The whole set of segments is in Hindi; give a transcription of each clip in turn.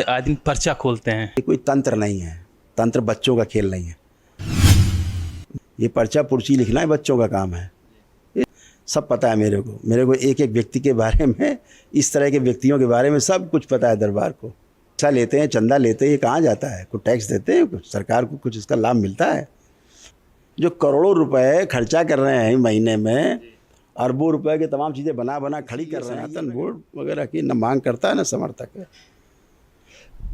आए दिन पर्चा खोलते हैं। ये कोई तंत्र नहीं है, तंत्र बच्चों का खेल नहीं है। ये पर्चा पुर्ची लिखना है बच्चों का काम है। ये सब पता है मेरे को एक एक व्यक्ति के बारे में, इस तरह के व्यक्तियों के बारे में सब कुछ पता है दरबार को। पैसा लेते हैं, चंदा लेते हैं, ये कहाँ जाता है? कुछ टैक्स देते हैं, कुछ सरकार को कुछ इसका लाभ मिलता है? जो करोड़ों रुपए खर्चा कर रहे हैं महीने में, अरबों रुपए के तमाम चीज़ें बना बना खड़ी कर रहे हैं, सनातन बोर्ड वगैरह की न मांग करता है न समर्थक है।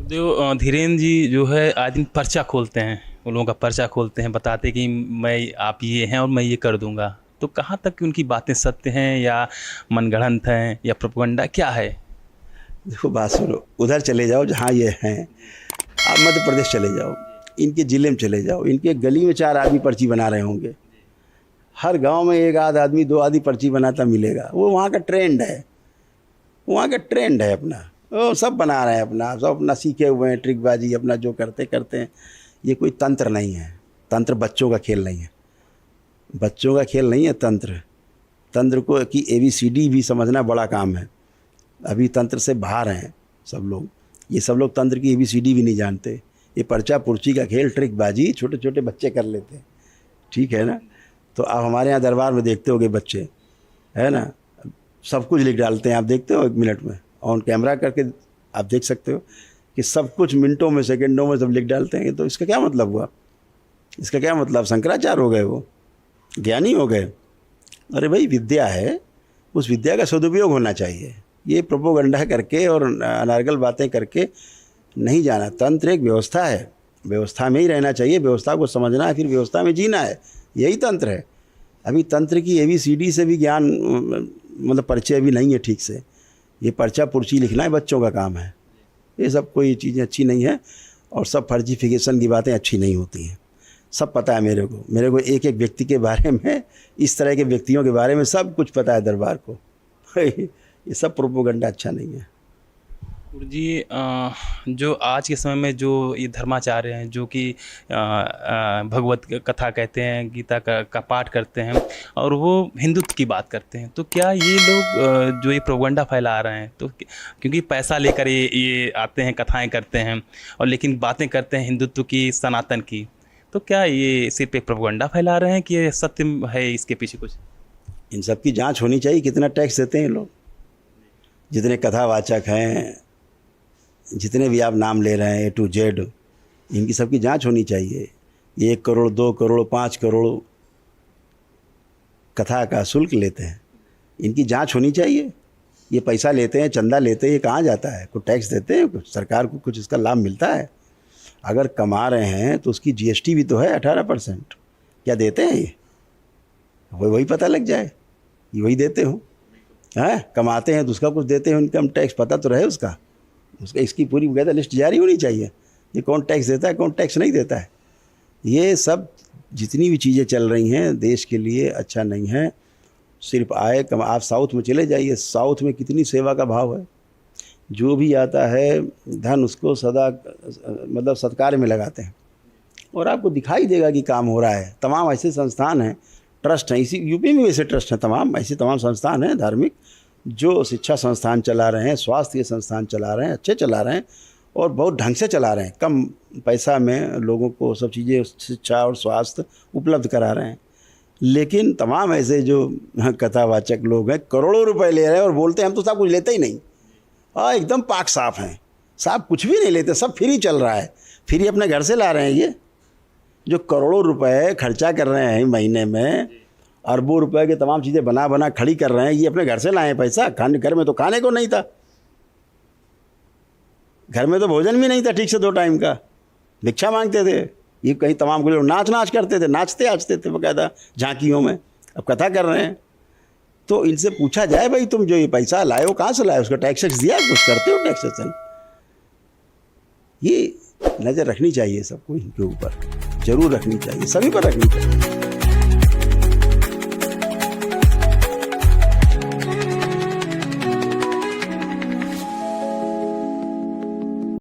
जो धीरेन्द्र जी जो है आए दिन पर्चा खोलते हैं, उन लोगों का पर्चा खोलते हैं, बताते कि मैं आप ये हैं और मैं ये कर दूंगा। तो कहाँ तक कि उनकी बातें सत्य हैं या मनगढ़ंत हैं या प्रोपगंडा क्या है? देखो बात सुनो, उधर चले जाओ जहाँ ये हैं, आप मध्य प्रदेश चले जाओ, इनके ज़िले में चले जाओ, इनके गली में 4 आदमी पर्ची बना रहे होंगे, हर गांव में 1 आध आदमी 2 आदमी पर्ची बनाता मिलेगा। वो वहाँ का ट्रेंड है, वहाँ का ट्रेंड है अपना, वो सब बना रहे हैं अपना, सब अपना सीखे हुए हैं ट्रिकबाजी, अपना जो करते हैं। ये कोई तंत्र नहीं है, तंत्र बच्चों का खेल नहीं है, बच्चों का खेल नहीं है तंत्र। तंत्र को कि ABCD भी समझना बड़ा काम है। अभी तंत्र से बाहर हैं सब लोग, ये सब लोग तंत्र की ABCD भी नहीं जानते। ये पर्चा पुर्ची का खेल, ट्रिकबाजी छोटे छोटे बच्चे कर लेते हैं, ठीक है ना। तो आप हमारे यहाँ दरबार में देखते होगे बच्चे, है ना, सब कुछ लिख डालते हैं, आप देखते हो 1 मिनट में ऑन कैमरा करके आप देख सकते हो कि सब कुछ मिनटों में सेकंडों में सब लिख डालते हैं। तो इसका क्या मतलब हुआ? इसका क्या मतलब? शंकराचार्य हो गए, वो ज्ञानी हो गए? अरे भाई विद्या है, उस विद्या का सदुपयोग होना चाहिए। ये प्रोपोगंडा करके और अनार्गल बातें करके नहीं जाना। तंत्र एक व्यवस्था है, व्यवस्था में ही रहना चाहिए, व्यवस्था को समझना है, फिर व्यवस्था में जीना है, यही तंत्र है। अभी तंत्र की ABCD से भी ज्ञान मतलब परिचय अभी नहीं है ठीक से। ये पर्चा पुर्ची लिखना है बच्चों का काम है। ये सब कोई चीज़ें अच्छी नहीं है और सब फर्जीफिकेशन की बातें अच्छी नहीं होती हैं। सब पता है मेरे को एक एक व्यक्ति के बारे में, इस तरह के व्यक्तियों के बारे में सब कुछ पता है दरबार को। ये सब प्रोपोगंडा अच्छा नहीं है। जी जो आज के समय में जो ये धर्माचार्य हैं, जो कि भगवत कथा कहते हैं, गीता का पाठ करते हैं और वो हिंदुत्व की बात करते हैं, तो क्या ये लोग जो ये प्रोपगंडा फैला रहे हैं, तो क्योंकि पैसा लेकर ये आते हैं, कथाएं करते हैं और लेकिन बातें करते हैं हिंदुत्व की, सनातन की, तो क्या ये सिर्फ एक प्रोपगंडा फैला रहे हैं कि ये सत्य है इसके पीछे कुछ? इन सब की जाँच होनी चाहिए। कितना टैक्स देते हैं लोग, जितने कथावाचक हैं, जितने भी आप नाम ले रहे हैं A to Z, इनकी सबकी जांच होनी चाहिए। ये 1 करोड़ 2 करोड़ 5 करोड़ कथा का शुल्क लेते हैं, इनकी जांच होनी चाहिए। ये पैसा लेते हैं, चंदा लेते हैं, ये कहाँ जाता है? कुछ टैक्स देते हैं, कुछ सरकार को कुछ इसका लाभ मिलता है? अगर कमा रहे हैं तो उसकी GST भी तो है 18%। क्या देते हैं ये? वही पता लग जाए, ये वही देते हो। हैं, कमाते हैं तो उसका कुछ देते हैं, इनकम टैक्स पता तो रहे उसका इसकी पूरी बकायदा लिस्ट जारी होनी चाहिए। ये कौन टैक्स देता है, कौन टैक्स नहीं देता है। ये सब जितनी भी चीज़ें चल रही हैं देश के लिए अच्छा नहीं है। सिर्फ आए कम, आप साउथ में चले जाइए, साउथ में कितनी सेवा का भाव है। जो भी आता है धन उसको सदा मतलब सत्कार में लगाते हैं और आपको दिखाई देगा कि काम हो रहा है। तमाम ऐसे संस्थान हैं, ट्रस्ट हैं, इसी UP में वैसे ट्रस्ट हैं, तमाम ऐसे तमाम संस्थान हैं धार्मिक, जो शिक्षा संस्थान चला रहे हैं, स्वास्थ्य के संस्थान चला रहे हैं, अच्छे चला रहे हैं और बहुत ढंग से चला रहे हैं। कम पैसा में लोगों को सब चीज़ें, शिक्षा और स्वास्थ्य उपलब्ध करा रहे हैं। लेकिन तमाम ऐसे जो कथावाचक लोग हैं, करोड़ों रुपए ले रहे हैं और बोलते हैं हम तो सब कुछ लेते ही नहीं। एकदम पाक साफ हैं, साफ कुछ भी नहीं लेते, सब फ्री चल रहा है, फ्री अपने घर से ला रहे हैं। ये जो करोड़ों रुपए खर्चा कर रहे हैं महीने में, अरबों रुपए के तमाम चीज़ें बना बना खड़ी कर रहे हैं, ये अपने घर से लाए पैसा। खाने घर में तो खाने को नहीं था, घर में तो भोजन भी नहीं था ठीक से 2 टाइम का, भिक्षा मांगते थे। ये कहीं तमाम लोग नाच करते थे, नाचते थे बकायदा झांकियों में। अब कथा कर रहे हैं तो इनसे पूछा जाए भाई तुम जो ये पैसा लाए हो कहाँ से लाए, उसका टैक्स दिया, कुछ करते हो टैक्सेशन? ये नज़र रखनी चाहिए सबको, इनके ऊपर ज़रूर रखनी चाहिए, सभी पर रखनी चाहिए।